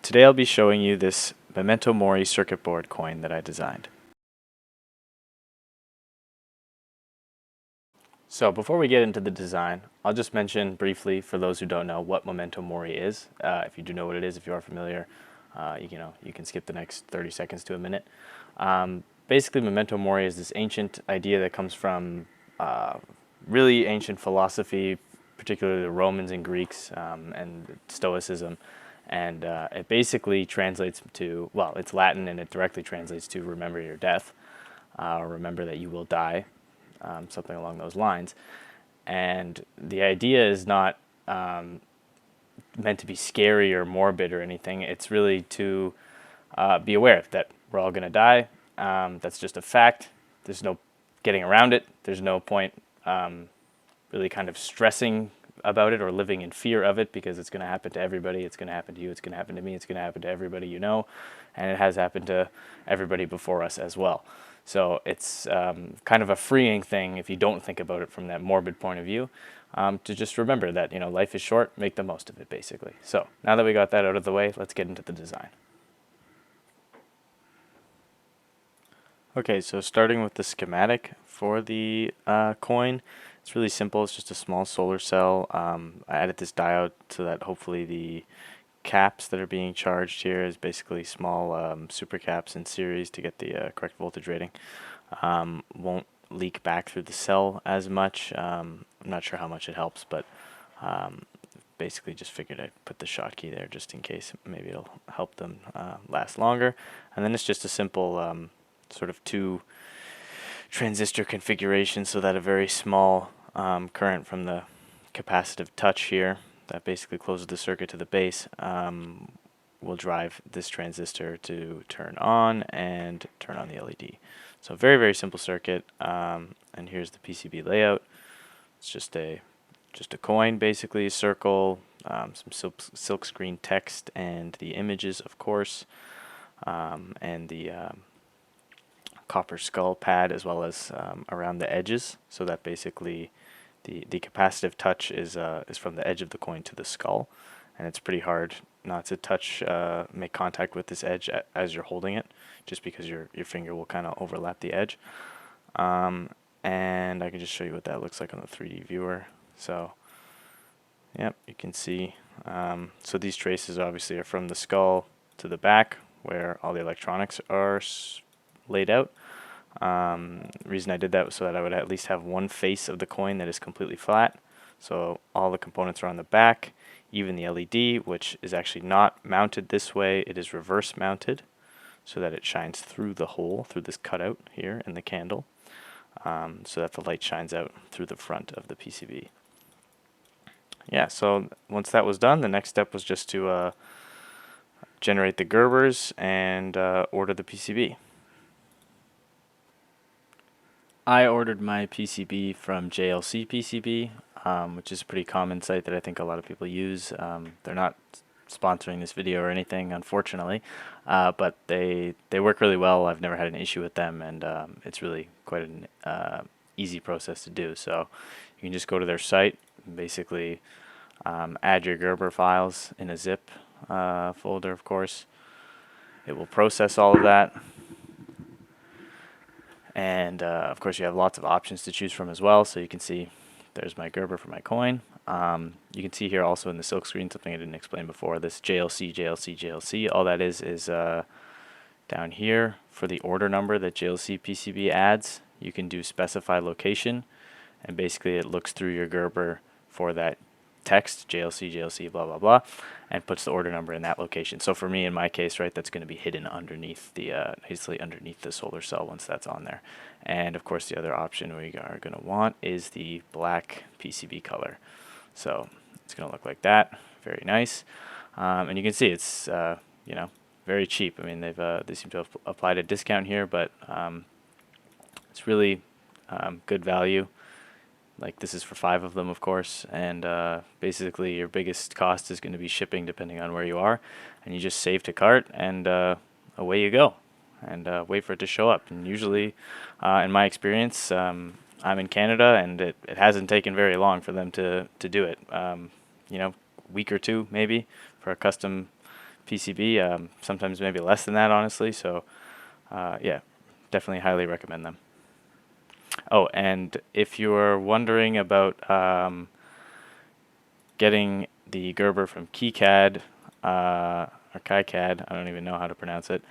Today I'll be showing you this Memento Mori circuit board coin that I designed. So before we get into the design, I'll just mention briefly for those who don't know what Memento Mori is. If you do know what it is, if you are familiar, you can skip the next 30 seconds to a minute. Basically, Memento Mori is this ancient idea that comes from really ancient philosophy, particularly the Romans and Greeks, and stoicism. And it basically translates to, well, it's Latin and it directly translates to remember your death, or remember that you will die, something along those lines. And the idea is not meant to be scary or morbid or anything. It's really to be aware that we're all going to die. That's just a fact. There's no getting around it. There's no point really kind of stressing about it or living in fear of it, because it's going to happen to everybody. It's going to happen to you. It's going to happen to me. It's going to happen to everybody you know, and it has happened to everybody before us as well. So it's kind of a freeing thing if you don't think about it from that morbid point of view, to just remember that life is short. Make the most of it, basically. So now that we got that out of the way, let's get into the design. Okay, so starting with the schematic for the coin, it's really simple. It's just a small solar cell. I added this diode so that hopefully the caps that are being charged here is basically small super caps in series to get the correct voltage rating. Won't leak back through the cell as much. I'm not sure how much it helps, but basically just figured I'd put the Schottky there just in case. Maybe it'll help them last longer. And then it's just a simple sort of two transistor configuration, so that a very small current from the capacitive touch here that basically closes the circuit to the base will drive this transistor to turn on and turn on the LED. So very, very simple circuit. And here's the PCB layout. It's just a coin, basically a circle, some silk screen text and the images, of course, and the copper skull pad, as well as around the edges, so that basically the capacitive touch is from the edge of the coin to the skull, and it's pretty hard not to touch, make contact with this edge as you're holding it, just because your finger will kind of overlap the edge. And I can just show you what that looks like on the 3D viewer. So yep, you can see. So these traces obviously are from the skull to the back, where all the electronics are laid out. The reason I did that was so that I would at least have one face of the coin that is completely flat. So all the components are on the back, even the LED, which is actually not mounted this way. It is reverse mounted so that it shines through the hole, through this cutout here in the candle, so that the light shines out through the front of the PCB. Yeah, so once that was done, the next step was just to generate the Gerbers and order the PCB. I ordered my PCB from JLC PCB, which is a pretty common site that I think a lot of people use. They're not sponsoring this video or anything, unfortunately, but they work really well. I've never had an issue with them, and it's really quite an easy process to do. So you can just go to their site and basically add your Gerber files in a zip folder, of course. It will process all of that. And of course you have lots of options to choose from as well. So you can see there's my Gerber for my coin. You can see here also in the silk screen something I didn't explain before, this JLC, JLC, JLC. All that is down here for the order number that JLC PCB adds. You can do specify location, and basically it looks through your Gerber for that text, JLC, JLC, blah, blah, blah, and puts the order number in that location. So for me, in my case, right, that's going to be hidden underneath the, nicely underneath the solar cell once that's on there. And of course, the other option we are going to want is the black PCB color. So it's going to look like that. Very nice. And you can see it's, very cheap. I mean, they seem to have applied a discount here, but it's really good value. Like, this is for 5 of them, of course, and basically your biggest cost is going to be shipping depending on where you are, and you just save to cart, and away you go, and wait for it to show up. And usually, in my experience, I'm in Canada, and it hasn't taken very long for them to do it. Week or two maybe for a custom PCB, sometimes maybe less than that, honestly. So yeah, definitely highly recommend them. Oh, and if you're wondering about getting the Gerber from KiCad or KiCad, I don't even know how to pronounce it.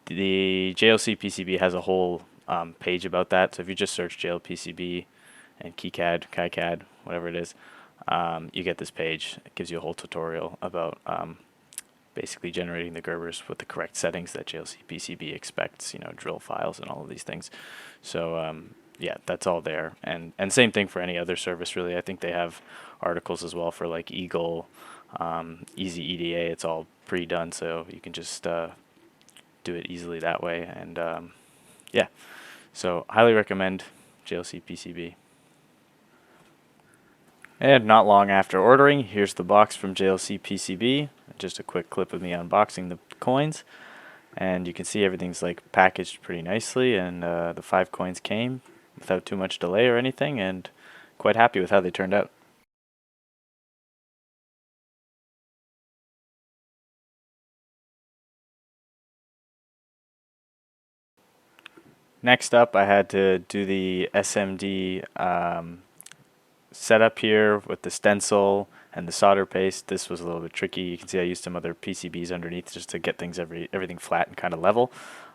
The JLC PCB has a whole page about that. So if you just search JLPCB and KiCad, whatever it is, you get this page. It gives you a whole tutorial about basically generating the Gerbers with the correct settings that JLC PCB expects, drill files and all of these things. So yeah, that's all there. And same thing for any other service, really. I think they have articles as well for like Eagle, Easy EDA. It's all pre-done, so you can just do it easily that way. And yeah, so highly recommend JLC PCB. And not long after ordering, here's the box from JLC PCB. Just a quick clip of me unboxing the coins. And you can see everything's like packaged pretty nicely, and the 5 coins came without too much delay or anything, and quite happy with how they turned out. Next up, I had to do the SMD setup here with the stencil and the solder paste. This was a little bit tricky. You can see I used some other PCBs underneath just to get everything flat and kind of level,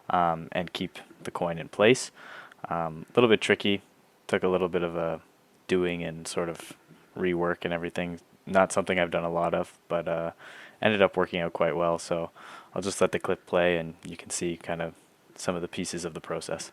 and keep the coin in place. A little bit tricky. Took a little bit of a doing and sort of rework and everything. Not something I've done a lot of, but ended up working out quite well. So I'll just let the clip play, and you can see kind of some of the pieces of the process.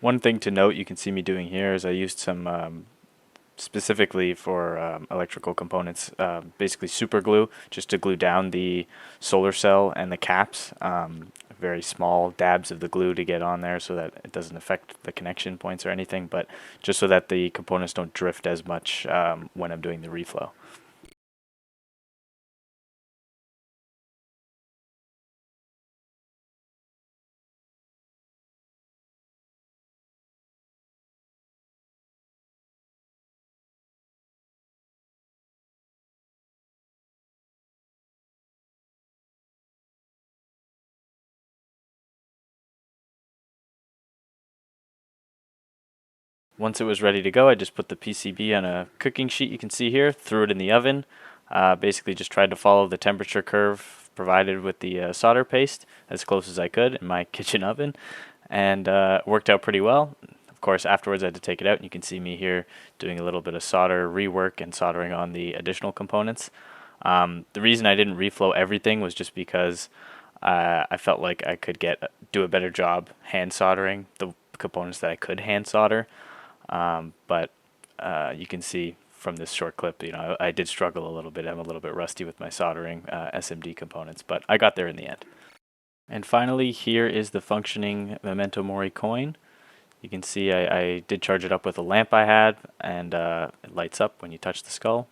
One thing to note you can see me doing here is I used some specifically for electrical components, basically super glue, just to glue down the solar cell and the caps. Very small dabs of the glue to get on there so that it doesn't affect the connection points or anything, but just so that the components don't drift as much when I'm doing the reflow. Once it was ready to go, I just put the PCB on a cooking sheet you can see here, threw it in the oven, basically just tried to follow the temperature curve provided with the solder paste as close as I could in my kitchen oven, and worked out pretty well. Of course, afterwards I had to take it out, and you can see me here doing a little bit of solder rework and soldering on the additional components. The reason I didn't reflow everything was just because I felt like I could do a better job hand soldering the components that I could hand solder. But you can see from this short clip, I did struggle a little bit. I'm a little bit rusty with my soldering SMD components, but I got there in the end. And finally, here is the functioning Memento Mori coin. You can see I did charge it up with a lamp I had, and it lights up when you touch the skull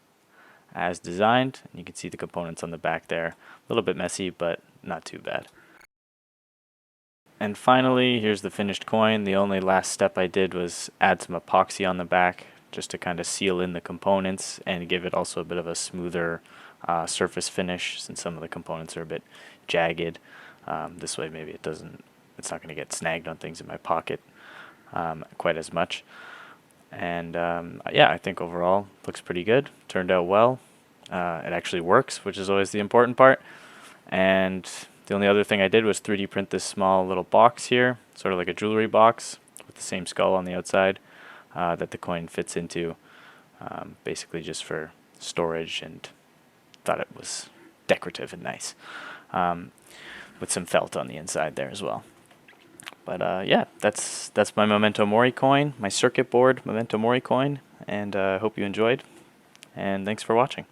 as designed. And you can see the components on the back there. A little bit messy, but not too bad. And finally, here's the finished coin. The only last step I did was add some epoxy on the back just to kind of seal in the components and give it also a bit of a smoother surface finish, since some of the components are a bit jagged. This way maybe it's not going to get snagged on things in my pocket quite as much. And yeah, I think overall looks pretty good. Turned out well. It actually works, which is always the important part. And the only other thing I did was 3D print this small little box here, sort of like a jewelry box with the same skull on the outside that the coin fits into, basically just for storage, and thought it was decorative and nice, with some felt on the inside there as well. But yeah, that's my Memento Mori coin, my circuit board Memento Mori coin, and I hope you enjoyed. And thanks for watching.